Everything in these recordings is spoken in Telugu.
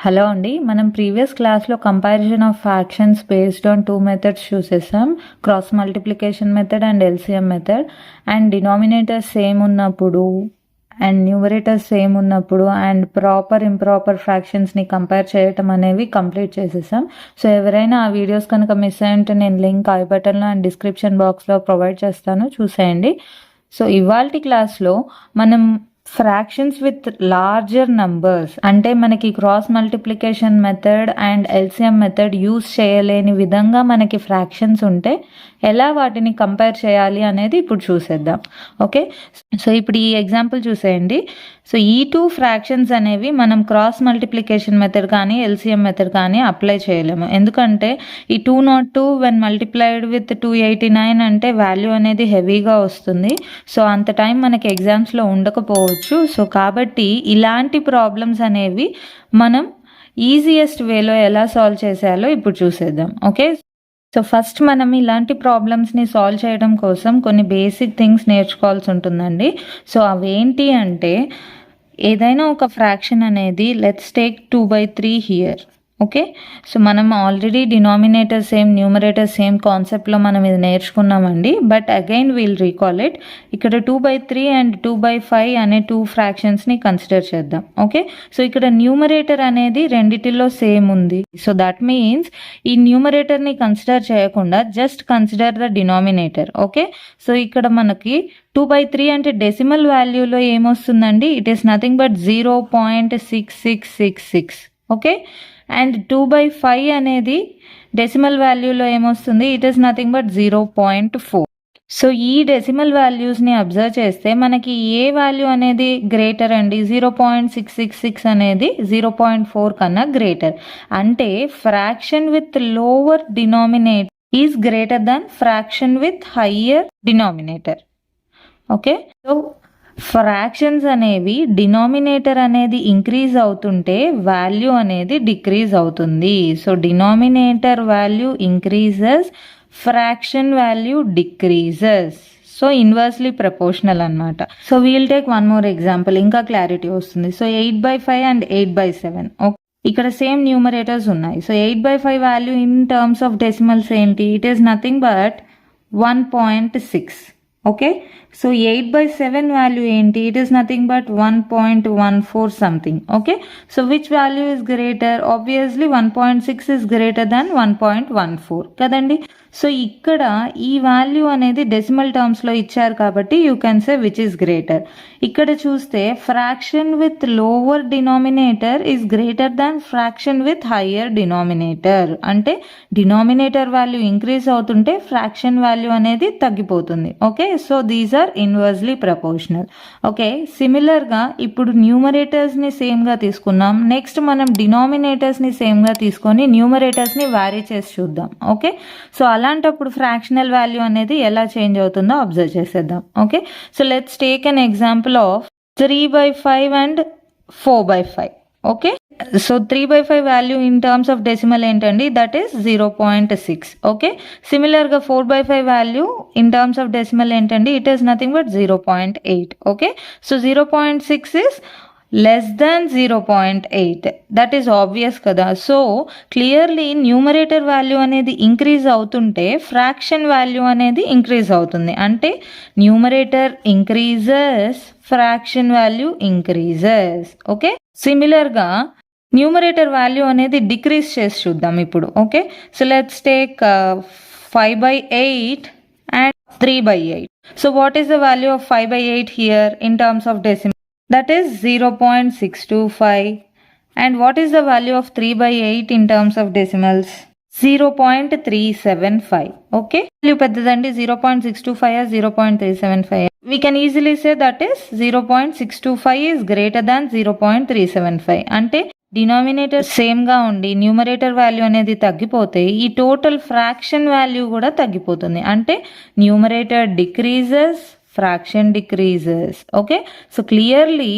హలో అండి, మనం ప్రీవియస్ క్లాస్లో comparison of fractions based on two methods చూసేసాం. Cross multiplication method and LCM method. And denominators same ఉన్నప్పుడు అండ్ న్యూమరేటర్స్ సేమ్ ఉన్నప్పుడు అండ్ ప్రాపర్ ఇంప్రాపర్ ఫ్రాక్షన్స్ని కంపేర్ చేయటం అనేవి కంప్లీట్ చేసేసాం. సో ఎవరైనా ఆ వీడియోస్ కనుక మిస్ అయ్యంటే నేను లింక్ ఐ బటన్లో అండ్ డిస్క్రిప్షన్ బాక్స్లో ప్రొవైడ్ చేస్తాను, చూసేయండి. సో ఇవాల్టి క్లాస్లో మనం ఫ్రాక్షన్స్ విత్ లార్జర్ నంబర్స్, అంటే మనకి cross multiplication method and LCM method use చేయలేని విధంగా మనకి ఫ్రాక్షన్స్ ఉంటే ఎలా వాటిని కంపేర్ చేయాలి అనేది ఇప్పుడు చూసేద్దాం. ఓకే, సో ఇప్పుడు ఈ ఎగ్జాంపుల్ చూసేయండి. సో ఈ టూ ఫ్రాక్షన్స్ అనేవి మనం క్రాస్ మల్టిప్లికేషన్ మెథడ్ కానీ ఎల్సిఎం మెథడ్ కానీ అప్లై చేయలేము. ఎందుకంటే ఈ 202 వెన్ మల్టిప్లైడ్ విత్ 289 అంటే వాల్యూ అనేది హెవీగా వస్తుంది. సో అంత టైం మనకి ఎగ్జామ్స్లో ఉండకపోవచ్చు. సో కాబట్టి ఇలాంటి ప్రాబ్లమ్స్ అనేవి మనం ఈజియెస్ట్ వేలో ఎలా సాల్వ్ చేసేయాలో ఇప్పుడు చూసేద్దాం. ఓకే, సో ఫస్ట్ మనం ఇలాంటి ప్రాబ్లమ్స్ని సాల్వ్ చేయడం కోసం కొన్ని బేసిక్ థింగ్స్ నేర్చుకోవాల్సి ఉంటుందండి. సో అవేంటి అంటే, ఏదైనా ఒక ఫ్రాక్షన్ అనేది let's take 2/3 here. Okay, so మనం already denominator same numerator same కాన్సెప్ట్లో మనం ఇది నేర్చుకున్నామండి. But again we'll recall it. ఇక్కడ 2/3 అండ్ 2/5 అనే టూ ఫ్రాక్షన్స్ని కన్సిడర్ చేద్దాం. ఓకే, సో ఇక్కడ న్యూమరేటర్ అనేది రెండిటిలో సేమ్ ఉంది. సో దట్ మీన్స్ ఈ న్యూమరేటర్ని కన్సిడర్ చేయకుండా just consider the denominator. Okay, so ఇక్కడ మనకి 2/3 అంటే డెసిమల్ వాల్యూలో ఏమొస్తుందండి? It is nothing but 0.6666. Okay, and 2/5 అనేది డెసిమల్ వాల్యూలో ఏమొస్తుంది? It is nothing but 0.4. So ఈ డెసిమల్ వాల్యూస్ని అబ్జర్వ్ చేస్తే మనకి ఏ వాల్యూ అనేది గ్రేటర్ అండి? 0.666 అనేది 0.4 కన్నా గ్రేటర్. అంటే fraction with lower denominator is greater than fraction with higher denominator. Okay, so fractions అనేవి డినామినేటర్ అనేది ఇంక్రీజ్ అవుతుంటే వాల్యూ అనేది డిక్రీజ్ అవుతుంది. So denominator value increases, fraction value decreases. So inversely proportional అనమాట. So we'll take one more example, ఇంకా క్లారిటీ వస్తుంది. So 8/5 and 8/7. ఓకే, ఇక్కడ సేమ్ న్యూమరేటర్స్ ఉన్నాయి. So 8/5 value in terms of decimals ఏంటి? It is nothing but 1.6. Okay, so 8/7 value ఏంటి? It is nothing but 1.14 something. Okay, so which value is greater? Obviously 1.6 is greater than 1.14 కదండి. సో ఇక్కడ ఈ వాల్యూ అనేది డెసిమల్ టర్మ్స్లో ఇచ్చారు కాబట్టి you can say which is greater. ఇక్కడ చూస్తే fraction with lower denominator is greater than fraction with higher denominator. అంటే డినామినేటర్ వాల్యూ ఇంక్రీజ్ అవుతుంటే ఫ్రాక్షన్ వాల్యూ అనేది తగ్గిపోతుంది. Okay, so these are inversely proportional. Okay, సిమిలర్గా ఇప్పుడు న్యూమరేటర్స్ని సేమ్గా తీసుకున్నాం. నెక్స్ట్ మనం డినామినేటర్స్ని సేమ్గా తీసుకొని న్యూమరేటర్స్ని వ్యారీ చేసి చూద్దాం. ఓకే, సో అలాంటప్పుడు ఫ్రాక్షనల్ వాల్యూ అనేది ఎలా చేంజ్ అవుతుందో అబ్జర్వ్ చేసేద్దాం. Okay, so let's take an example of 3/5 and 4/5. Okay, so 3/5 value in terms of decimal ఏంటండి? That is 0.6. ఓకే, సిమిలర్గా 4/5 value in terms of decimal ఏంటండి? It is nothing but 0.8. Okay, so 0.6 is less than 0.8. That is obvious కదా. సో క్లియర్లీ న్యూమరేటర్ వాల్యూ అనేది ఇంక్రీజ్ అవుతుంటే ఫ్రాక్షన్ వాల్యూ అనేది ఇంక్రీజ్ అవుతుంది. అంటే numerator increases, fraction value increases. Okay, సిమిలర్గా న్యూమరేటర్ వాల్యూ అనేది డిక్రీజ్ చేసి చూద్దాం ఇప్పుడు. Okay, so let's take 5/8 and 3/8. So what is the value of 5/8 here in terms of decimal? That is 0.625. And what is the value of 3/8 in terms of decimals? 0.375. Okay, value peddadandi 0.625 or 0.375. We can easily say that is 0.625 is greater than 0.375. అంటే డినామినేటర్ సేమ్గా ఉండి న్యూమరేటర్ వాల్యూ అనేది తగ్గిపోతే ఈ టోటల్ ఫ్రాక్షన్ వాల్యూ కూడా తగ్గిపోతుంది. అంటే numerator decreases, fraction decreases. Okay, so clearly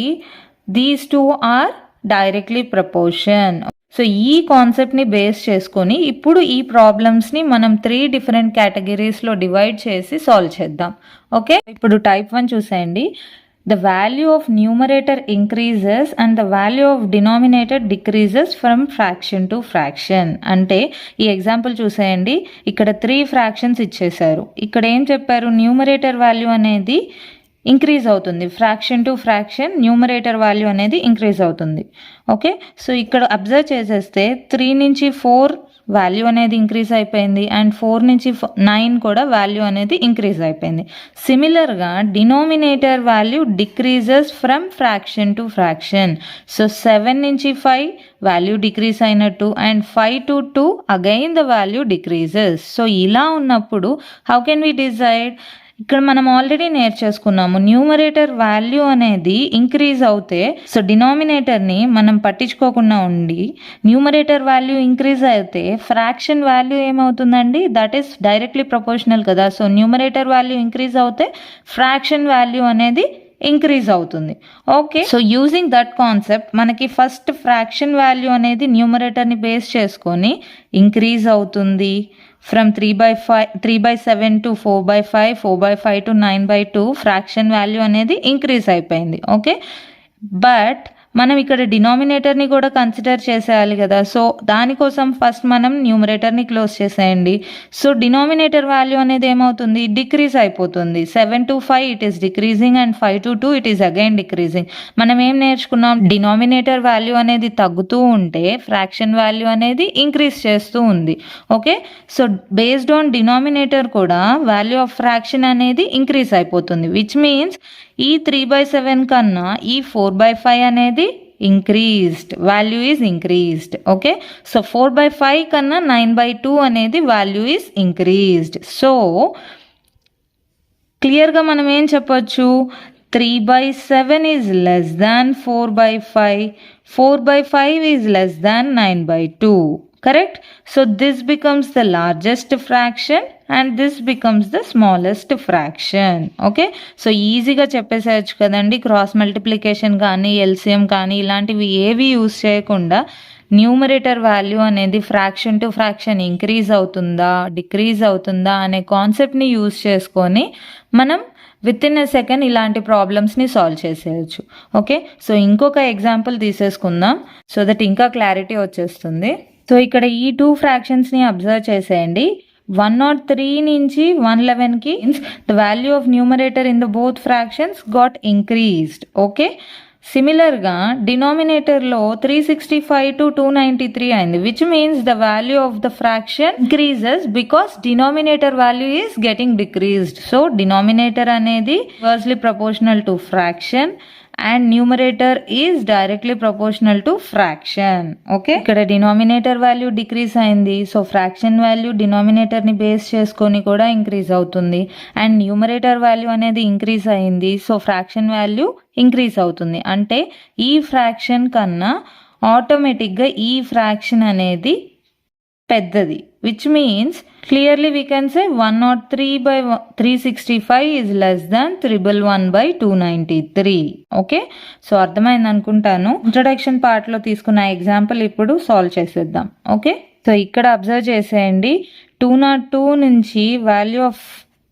these two are directly proportion. So ఈ కాన్సెప్ట్ని బేస్ చేసుకొని ఇప్పుడు ఈ ప్రాబ్లమ్స్ని మనం 3 డిఫరెంట్ కేటగిరీస్లో డివైడ్ చేసి సాల్వ్ చేద్దాం. ఓకే, ఇప్పుడు టైప్ 1 చూసేయండి. the value of numerator increases and the value of denominator decreases from fraction to fraction. అంటే ఈ ఎగ్జాంపుల్ చూసేయండి, ఇక్కడ 3 ఫ్రాక్షన్స్ ఇచ్చేశారు. ఇక్కడ ఏం చెప్పారు, న్యూమరేటర్ వాల్యూ అనేది ఇంక్రీజ్ అవుతుంది, fraction to fraction numerator value అనేది ఇంక్రీజ్ అవుతుంది. ఓకే, సో ఇక్కడ అబ్జర్వ్ చేసేస్తే 3 నుంచి 4 వాల్యూ అనేది ఇంక్రీజ్ అయిపోయింది అండ్ 4 నుంచి 9 కూడా వాల్యూ అనేది ఇంక్రీజ్ అయిపోయింది. సిమిలర్గా denominator value decreases from fraction to fraction. So 7 నుంచి 5 వాల్యూ డిక్రీజ్ అయినట్టు and 5 to 2 again the value decreases. So ఇలా ఉన్నప్పుడు హౌ కెన్ వి డిసైడ్, ఇక్కడ మనం ఆల్రెడీ నేర్చేసుకున్నాము, న్యూమరేటర్ వాల్యూ అనేది ఇంక్రీజ్ అవుతే సో డినామినేటర్ని మనం పట్టించుకోకుండా ఉండి న్యూమరేటర్ వాల్యూ ఇంక్రీజ్ అయితే ఫ్రాక్షన్ వాల్యూ ఏమవుతుందండి, దట్ ఈస్ డైరెక్ట్లీ ప్రపోర్షనల్ కదా. సో న్యూమరేటర్ వాల్యూ ఇంక్రీజ్ అవుతే ఫ్రాక్షన్ వాల్యూ అనేది ఇంక్రీజ్ అవుతుంది. Okay, so using that concept మనకి ఫస్ట్ ఫ్రాక్షన్ వాల్యూ అనేది న్యూమరేటర్ని బేస్ చేసుకొని ఇంక్రీజ్ అవుతుంది. From 3/7 to 4/5, 4/5 to 9/2 fraction value అనేది ఇంక్రీజ్ అయిపోయింది. ఓకే, బట్ మనం ఇక్కడ డినామినేటర్ని కూడా కన్సిడర్ చేసేయాలి కదా. సో దానికోసం ఫస్ట్ మనం న్యూమరేటర్ని క్లోజ్ చేసేయండి. సో డినామినేటర్ వాల్యూ అనేది ఏమవుతుంది, డిక్రీజ్ అయిపోతుంది. 7 to 5 it is decreasing and 5 to 2 it is again decreasing. మనం ఏం నేర్చుకున్నాం, డినామినేటర్ వాల్యూ అనేది తగ్గుతూ ఉంటే ఫ్రాక్షన్ వాల్యూ అనేది ఇంక్రీజ్ చేస్తూ ఉంది. Okay, so based on denominator కూడా వాల్యూ ఆఫ్ ఫ్రాక్షన్ అనేది ఇంక్రీజ్ అయిపోతుంది, విచ్ మీన్స్ ఈ 3/7 కన్నా ఈ 4/5 అనేది increased, value is increased. Okay, so 4/5 కన్నా 9/2 అనేది వాల్యూ ఈజ్ ఇంక్రీజ్డ్. సో క్లియర్గా మనం ఏం చెప్పొచ్చు, 3/7 is less than 4/5, 4/5 is less than 9/2. Correct? So this becomes the largest fraction and this becomes the smallest fraction. Okay? So ఈజీగా చెప్పేసేయచ్చు కదండి, క్రాస్ మల్టిప్లికేషన్ కానీ ఎల్సిఎం కానీ ఇలాంటివి ఏవి యూజ్ చేయకుండా న్యూమరేటర్ వాల్యూ అనేది ఫ్రాక్షన్ టు ఫ్రాక్షన్ ఇంక్రీజ్ అవుతుందా డిక్రీజ్ అవుతుందా అనే కాన్సెప్ట్ని యూజ్ చేసుకొని మనం విత్ ఇన్ ఎ సెకండ్ ఇలాంటి ప్రాబ్లమ్స్ని సాల్వ్ చేసేయచ్చు. ఓకే, సో ఇంకొక ఎగ్జాంపుల్ తీసేసుకుందాం సో దట్ ఇంకా క్లారిటీ వచ్చేస్తుంది. సో ఇక్కడ ఈ 2 ఫ్రాక్షన్స్ని అబ్జర్వ్ చేసేయండి. 103 నుంచి 111కి the value of numerator in the both fractions got increased. Okay, సిమిలర్గా డినామినేటర్లో 365 to 293 అయింది, which means the value of the fraction increases because denominator value is getting decreased. So denominator అనేది inversely proportional to fraction and numerator is directly proportional to fraction. Okay, ఇక్కడ డినామినేటర్ వాల్యూ డిక్రీజ్ అయింది, సో ఫ్రాక్షన్ వాల్యూ డినామినేటర్ని బేస్ చేసుకొని కూడా ఇంక్రీజ్ అవుతుంది అండ్ న్యూమరేటర్ వాల్యూ అనేది ఇంక్రీజ్ అయింది, సో ఫ్రాక్షన్ వాల్యూ ఇంక్రీజ్ అవుతుంది. అంటే ఈ ఫ్రాక్షన్ కన్నా ఆటోమేటిక్గా ఈ ఫ్రాక్షన్ అనేది పెద్దది, which means clearly we can say 103/365 is less than 111/293. Okay, so అర్థమైంది అనుకుంటాను. ఇంట్రడక్షన్ పార్ట్లో తీసుకున్న ఎగ్జాంపుల్ ఇప్పుడు సాల్వ్ చేసేద్దాం. ఓకే, సో ఇక్కడ అబ్జర్వ్ చేసేయండి, 202 నుంచి వాల్యూ ఆఫ్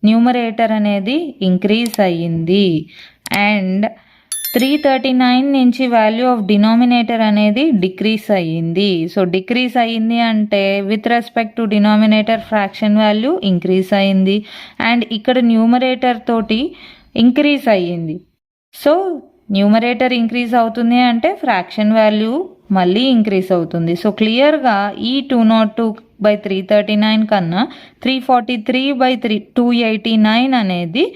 న్యూమరేటర్ అనేది ఇంక్రీజ్ అయ్యింది అండ్ 339 నుంచి వాల్యూ ఆఫ్ డినామినేటర్ అనేది డిక్రీజ్ అయ్యింది. సో డిక్రీజ్ అయ్యింది అంటే with respect to denominator fraction value increase అయ్యింది అండ్ ఇక్కడ న్యూమరేటర్ తోటి ఇంక్రీజ్ అయ్యింది. సో న్యూమరేటర్ ఇంక్రీజ్ అవుతుంది అంటే ఫ్రాక్షన్ వాల్యూ మళ్ళీ ఇంక్రీజ్ అవుతుంది. సో క్లియర్గా ఈ 202/339 కన్నా 343/289 అనేది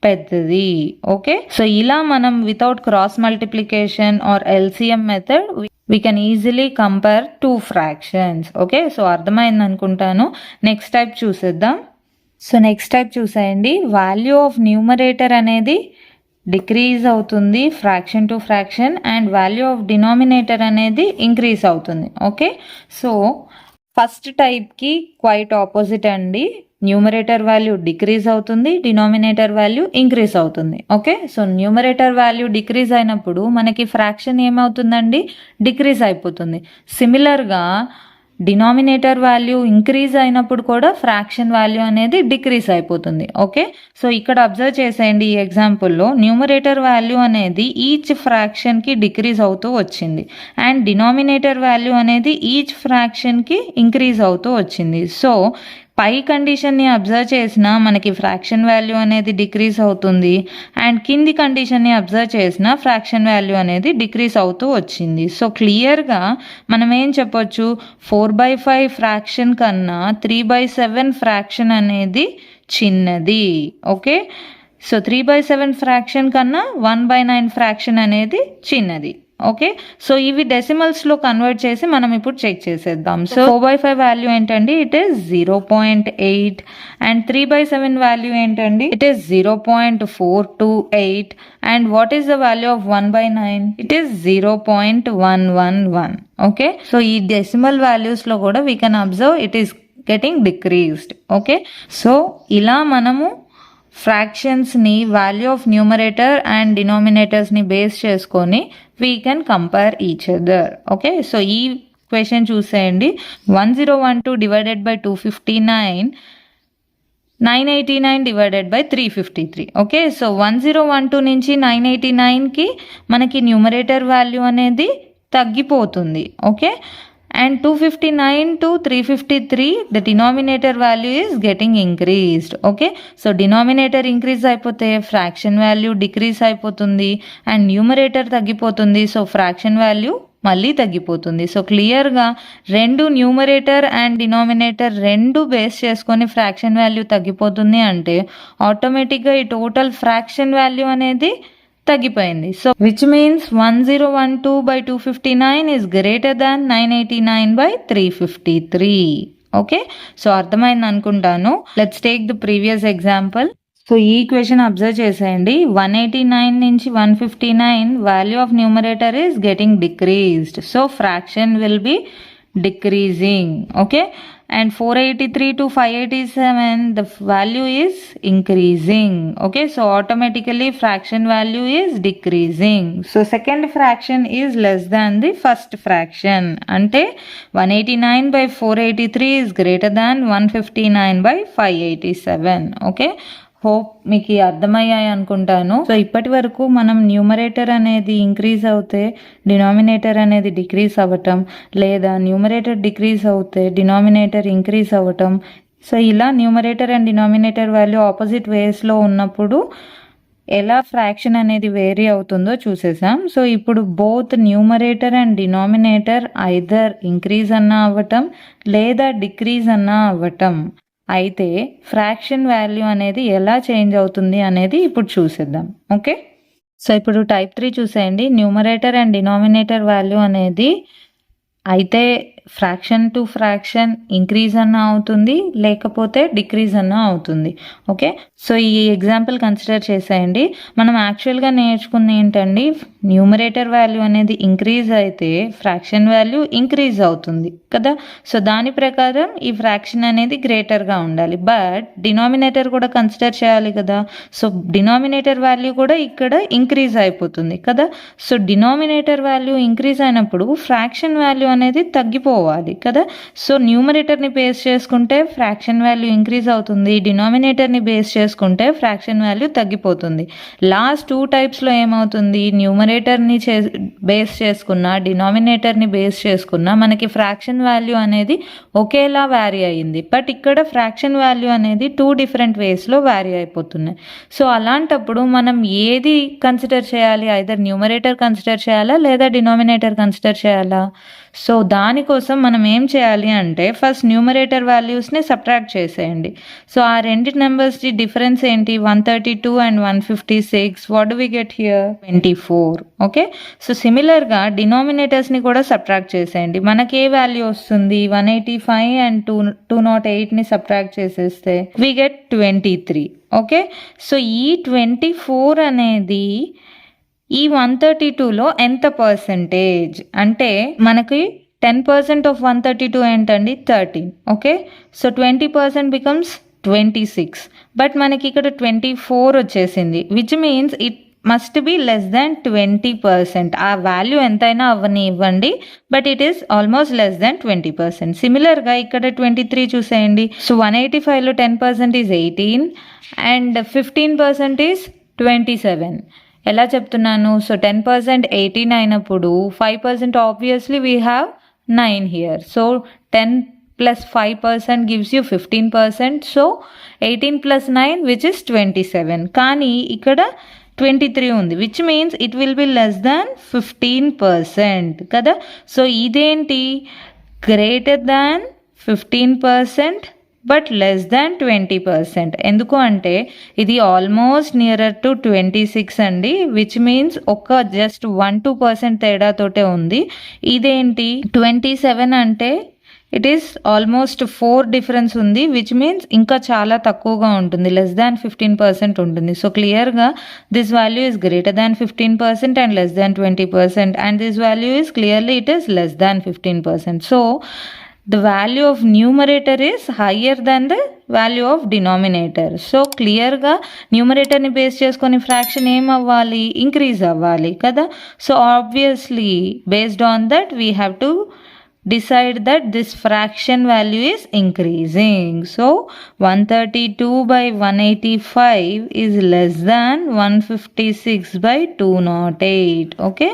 పెద్దది. ఓకే, సో ఇలా మనం without cross multiplication or LCM method we can easily compare 2 fractions. Okay, so అర్థమైంది అనుకుంటాను. నెక్స్ట్ టైప్ చూసేద్దాం. సో నెక్స్ట్ టైప్ చూసేయండి, వాల్యూ ఆఫ్ న్యూమరేటర్ అనేది డిక్రీజ్ అవుతుంది fraction to fraction and value of denominator అనేది ఇంక్రీజ్ అవుతుంది. ఓకే, సో ఫస్ట్ టైప్కి క్వైట్ ఆపోజిట్ అండి, న్యూమరేటర్ వాల్యూ డిక్రీజ్ అవుతుంది, డినామినేటర్ వాల్యూ ఇంక్రీజ్ అవుతుంది. Okay, so numerator value decrease అయినప్పుడు మనకి ఫ్రాక్షన్ ఏమవుతుందండి, డిక్రీజ్ అయిపోతుంది. సిమిలర్గా డినామినేటర్ వాల్యూ ఇంక్రీజ్ అయినప్పుడు కూడా ఫ్రాక్షన్ వాల్యూ అనేది డిక్రీజ్ అయిపోతుంది. ఓకే, సో ఇక్కడ అబ్జర్వ్ చేసేయండి. ఈ ఎగ్జాంపుల్లో న్యూమరేటర్ వాల్యూ అనేది ఈచ్ ఫ్రాక్షన్కి డిక్రీజ్ అవుతూ వచ్చింది అండ్ డినామినేటర్ వాల్యూ అనేది ఈచ్ ఫ్రాక్షన్కి ఇంక్రీజ్ అవుతూ వచ్చింది. సో పై కండిషన్ని అబ్జర్వ్ చేసినా మనకి ఫ్రాక్షన్ వాల్యూ అనేది డిక్రీజ్ అవుతుంది అండ్ కింది కండిషన్ని అబ్జర్వ్ చేసినా ఫ్రాక్షన్ వాల్యూ అనేది డిక్రీజ్ అవుతూ వచ్చింది. సో క్లియర్గా మనం ఏం చెప్పొచ్చు, 4/5 ఫ్రాక్షన్ కన్నా 3/7 ఫ్రాక్షన్ అనేది చిన్నది. ఓకే, సో 3/7 ఫ్రాక్షన్ కన్నా 1/9 ఫ్రాక్షన్ అనేది చిన్నది. ఓకే, సో ఇవి డెసిమల్స్లో కన్వర్ట్ చేసి మనం ఇప్పుడు చెక్ చేసేద్దాం. సో 4/5 వాల్యూ ఏంటండి, ఇట్ ఈస్ 0.8 అండ్ 3/7 వాల్యూ ఏంటండి, it is 0.428 and what is the value of 1/9, it is 0.111. Okay, so ఈ డెసిమల్ వాల్యూస్లో కూడా we can observe it is getting decreased. Okay, so ఇలా మనము ఫ్రాక్షన్స్ని వాల్యూ ఆఫ్ న్యూమరేటర్ అండ్ డినామినేటర్స్ని బేస్ చేసుకొని we can compare each other. Okay, so ఈ క్వశ్చన్ చూసేయండి. 1012 divided by 259, 989 divided by 353. Okay, so 1012 నుంచి 989కి మనకి న్యూమరేటర్ వాల్యూ అనేది తగ్గిపోతుంది. Okay, and 259 to 353 the denominator value is getting increased. Okay, so denominator increase అయిపోతే fraction value decrease అయిపోతుంది and numerator తగ్గిపోతుంది. సో fraction value మళ్ళీ తగ్గిపోతుంది. సో క్లియర్గా రెండు న్యూమరేటర్ అండ్ డినామినేటర్ రెండు బేస్ చేసుకొని ఫ్రాక్షన్ వాల్యూ తగ్గిపోతుంది అంటే ఆటోమేటిక్గా ఈ టోటల్ ఫ్రాక్షన్ వాల్యూ అనేది తగ్గిపోయింది. So which means 1012/259 is greater than 989/353. Okay, so అర్థమైంది అనుకుంటాను. Let's take the previous example. So ఈ ఈక్వేషన్ అబ్జర్వ్ చేసేయండి. 189 నుంచి 159 value of numerator is getting decreased, so fraction will be decreasing. Okay, and 483 to 587 the value is increasing. Okay, so automatically fraction value is decreasing. So second fraction is less than the first fraction. Ante 189/483 is greater than 159/587. Okay, hope మీకు అర్థమయ్యాయి అనుకుంటాను. సో ఇప్పటి వరకు మనం న్యూమరేటర్ అనేది ఇంక్రీజ్ అవుతే డినామినేటర్ అనేది డిక్రీజ్ అవ్వటం, లేదా న్యూమరేటర్ డిక్రీజ్ అవుతే డినామినేటర్ ఇంక్రీజ్ అవ్వటం, సో ఇలా numerator and denominator value opposite వేస్లో ఉన్నప్పుడు ఎలా ఫ్రాక్షన్ అనేది వేరీ అవుతుందో చూసేసాం. సో ఇప్పుడు both numerator and denominator either increase అన్నా అవ్వటం లేదా డిక్రీజ్ అన్నా అవ్వటం అయితే ఫ్రాక్షన్ వాల్యూ అనేది ఎలా చేంజ్ అవుతుంది అనేది ఇప్పుడు చూసేద్దాం. ఓకే, సో ఇప్పుడు టైప్ 3 చూసేయండి. న్యూమరేటర్ అండ్ డినామినేటర్ వాల్యూ అనేది అయితే ఫ్రాక్షన్ టు ఫ్రాక్షన్ ఇంక్రీజ్ అన్న అవుతుంది లేకపోతే డిక్రీజ్ అన్న అవుతుంది. ఓకే, సో ఈ ఎగ్జాంపుల్ కన్సిడర్ చేసేయండి. మనం యాక్చువల్గా నేర్చుకుంది ఏంటండి, న్యూమరేటర్ వాల్యూ అనేది ఇంక్రీజ్ అయితే ఫ్రాక్షన్ వాల్యూ ఇంక్రీజ్ అవుతుంది కదా. సో దాని ప్రకారం ఈ ఫ్రాక్షన్ అనేది గ్రేటర్గా ఉండాలి. బట్ డినామినేటర్ కూడా కన్సిడర్ చేయాలి కదా. సో డినామినేటర్ వాల్యూ కూడా ఇక్కడ ఇంక్రీజ్ అయిపోతుంది కదా. సో డినామినేటర్ వాల్యూ ఇంక్రీజ్ అయినప్పుడు ఫ్రాక్షన్ వాల్యూ అనేది తగ్గిపోవాలి కదా. సో న్యూమరేటర్ని బేస్ చేసుకుంటే ఫ్రాక్షన్ వాల్యూ ఇంక్రీజ్ అవుతుంది, డినామినేటర్ని బేస్ చేసుకుంటే ఫ్రాక్షన్ వాల్యూ తగ్గిపోతుంది. లాస్ట్ 2 టైప్స్లో ఏమవుతుంది, న్యూమరేటర్ని బేస్ చేసుకున్న డినామినేటర్ని బేస్ చేసుకున్న మనకి ఫ్రాక్షన్ వాల్యూ అనేది ఒకేలా వ్యారీ అయ్యింది. బట్ ఇక్కడ ఫ్రాక్షన్ వాల్యూ అనేది 2 డిఫరెంట్ వేస్లో వ్యారీ అయిపోతున్నాయి. సో అలాంటప్పుడు మనం ఏది కన్సిడర్ చేయాలి, ఐదర్ న్యూమరేటర్ కన్సిడర్ చేయాలా లేదా డినామినేటర్ కన్సిడర్ చేయాలా. సో దానికోసం మనం ఏం చేయాలి అంటే ఫస్ట్ న్యూమరేటర్ వాల్యూస్ని సబ్ట్రాక్ట్ చేసేయండి. సో ఆ రెండు నెంబర్స్కి డిఫరెన్స్ ఏంటి, 132 and 156. What do we get here, 24. Okay, so సిమిలర్గా డినామినేటర్స్ని కూడా సబ్ట్రాక్ట్ చేసేయండి. మనకి ఏ వాల్యూ వస్తుంది, 185 and 208ని సబ్ట్రాక్ట్ చేసేస్తే వి గెట్ 23. ఓకే, సో ఈ 24 అనేది ఈ 132లో ఎంత పర్సెంటేజ్ అంటే మనకి 10% ఆఫ్ 132 ఏంటండి, 13. Okay, so 20% becomes 26. బట్ మనకి ఇక్కడ 24 వచ్చేసింది, which means must be less than 20%. ఆ వాల్యూ ఎంతైనా ఇవ్వండి, but it is almost less than 20%. సిమిలర్గా ఇక్కడ 23 చూసేయండి. సో 185లో 10% ఈజ్ 18 అండ్ 15% ఈజ్ 27. ఎలా చెప్తున్నాను? సో 10% 18 అయినప్పుడు 5% obviously we have 9 here. So 10 plus 5% gives you 15%. So 18 plus 9 which is 27. కానీ ఇక్కడ 23 ఉంది, which means it will be less దాన్ 15% కదా. సో ఇదేంటి? Greater than 15% but less than 20%. ఎందుకు అంటే ఇది ఆల్మోస్ట్ నియరర్ టు 26 అండి, విచ్ మీన్స్ ఒక జస్ట్ 1-2% తేడాతోటే ఉంది. ఇదేంటి 27 అంటే ఇట్ ఈస్ ఆల్మోస్ట్ 4 డిఫరెన్స్ ఉంది, విచ్ మీన్స్ ఇంకా చాలా తక్కువగా ఉంటుంది, లెస్ దాన్ 15% ఉంటుంది. సో క్లియర్గా this value is greater than 15% and less than 20%, and this value is clearly it is less than 15%. So the value of numerator is higher than the value of denominator. So క్లియర్గా న్యూమరేటర్ని బేస్ చేసుకొని ఫ్రాక్షన్ ఏం అవ్వాలి? ఇంక్రీజ్ అవ్వాలి కదా. So obviously based on that we have to decide that this fraction value is increasing. So 132/185 is less than 156/208. okay.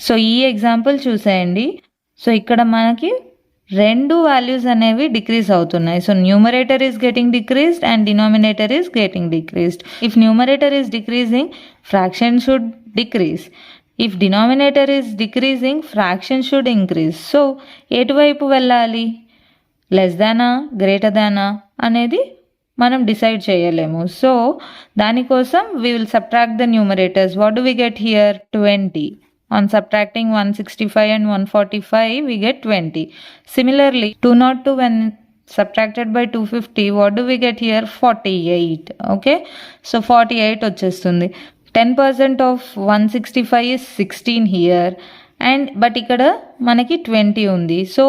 So ఈ ఎగ్జాంపుల్ చూసేయండి. సో ఇక్కడ మనకి రెండు వాల్యూస్ అనేవి డిక్రీజ్ అవుతున్నాయి. So numerator is getting decreased and denominator is getting decreased. If numerator is decreasing, fraction should decrease. If denominator is decreasing, fraction should increase. So ఎటువైపు వెళ్ళాలి? లెస్ దానా గ్రేటర్ దానా అనేది మనం డిసైడ్ చేయలేము. సో దానికోసం we will subtract the numerators. What do we get here? 20. On subtracting 165 and 145 we get 20. Similarly 202 when subtracted by 250, what do we get here? 48. okay. So 48 వచ్చేస్తుంది. 10% of 165 is 16 here, and but ఇక్కడ మనకి 20 ఉంది. సో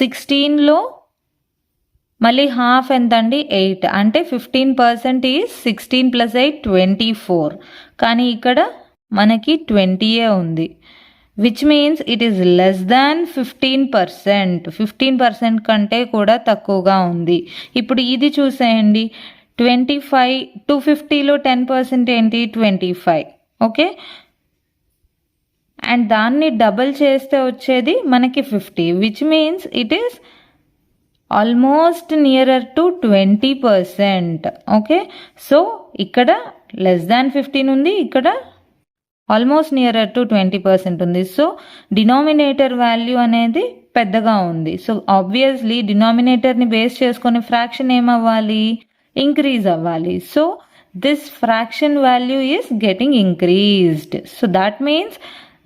16లో మళ్ళీ హాఫ్ ఎంత అండి? 8. అంటే 15% ఈజ్ 16 + 8 24. కానీ ఇక్కడ మనకి 20 ఉంది, which means it is less than 15%. 15% కంటే కూడా తక్కువగా ఉంది. ఇప్పుడు ఇది చూసేయండి. 25 250లో 10% ఏంటి? 25. ఓకే. అండ్ దాన్ని డబల్ చేస్తే వచ్చేది మనకి 50, which means it is almost nearer to 20%. Okay. So ఇక్కడ లెస్ దాన్ 15 ఉంది, ఇక్కడ ఆల్మోస్ట్ నియరర్ టు 20% ఉంది. సో డినామినేటర్ వాల్యూ అనేది పెద్దగా ఉంది. సో ఆబ్వియస్లీ డినామినేటర్ని బేస్ చేసుకొని ఫ్రాక్షన్ ఏమవ్వాలి? ఇంక్రీజ్ అవ్వాలి. So this fraction value is getting increased. So that means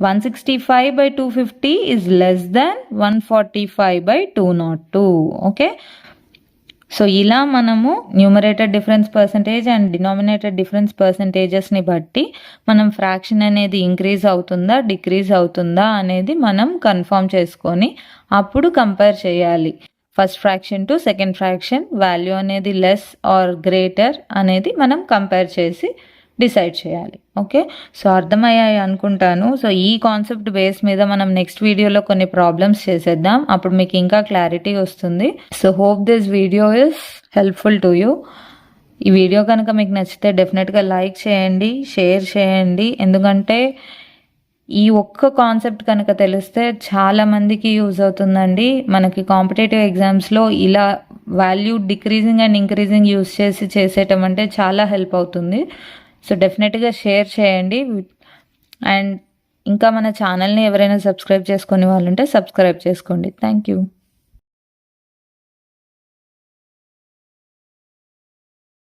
165/250 is less than 145/202. Okay. So ఇలా మనము numerator difference percentage and denominator difference పర్సంటేజెస్ని బట్టి మనం ఫ్రాక్షన్ అనేది ఇంక్రీజ్ అవుతుందా డిక్రీజ్ అవుతుందా అనేది మనం కన్ఫర్మ్ చేసుకొని అప్పుడు కంపేర్ చేయాలి. First fraction to second fraction value అనేది లెస్ ఆర్ గ్రేటర్ అనేది మనం కంపేర్ చేసి డిసైడ్ చేయాలి. ఓకే. సో అర్థమయ్యాయి అనుకుంటాను. సో ఈ కాన్సెప్ట్ బేస్ మీద మనం నెక్స్ట్ వీడియోలో కొన్ని ప్రాబ్లమ్స్ చేసేద్దాం, అప్పుడు మీకు ఇంకా క్లారిటీ వస్తుంది. So hope this video is helpful to you. ఈ వీడియో కనుక మీకు నచ్చితే డెఫినెట్గా లైక్ చేయండి, షేర్ చేయండి. ఎందుకంటే ఈ ఒక్క కాన్సెప్ట్ కనుక తెలిస్తే చాలామందికి యూజ్ అవుతుందండి. మనకి కాంపిటేటివ్ ఎగ్జామ్స్లో ఇలా value decreasing and increasing use చేసేయటం అంటే చాలా హెల్ప్ అవుతుంది. సో డెఫినెట్గా షేర్ చేయండి. అండ్ ఇంకా మన ఛానల్ని ఎవరైనా సబ్స్క్రైబ్ చేసుకునే వాళ్ళు ఉంటే సబ్స్క్రైబ్ చేసుకోండి. Thank you.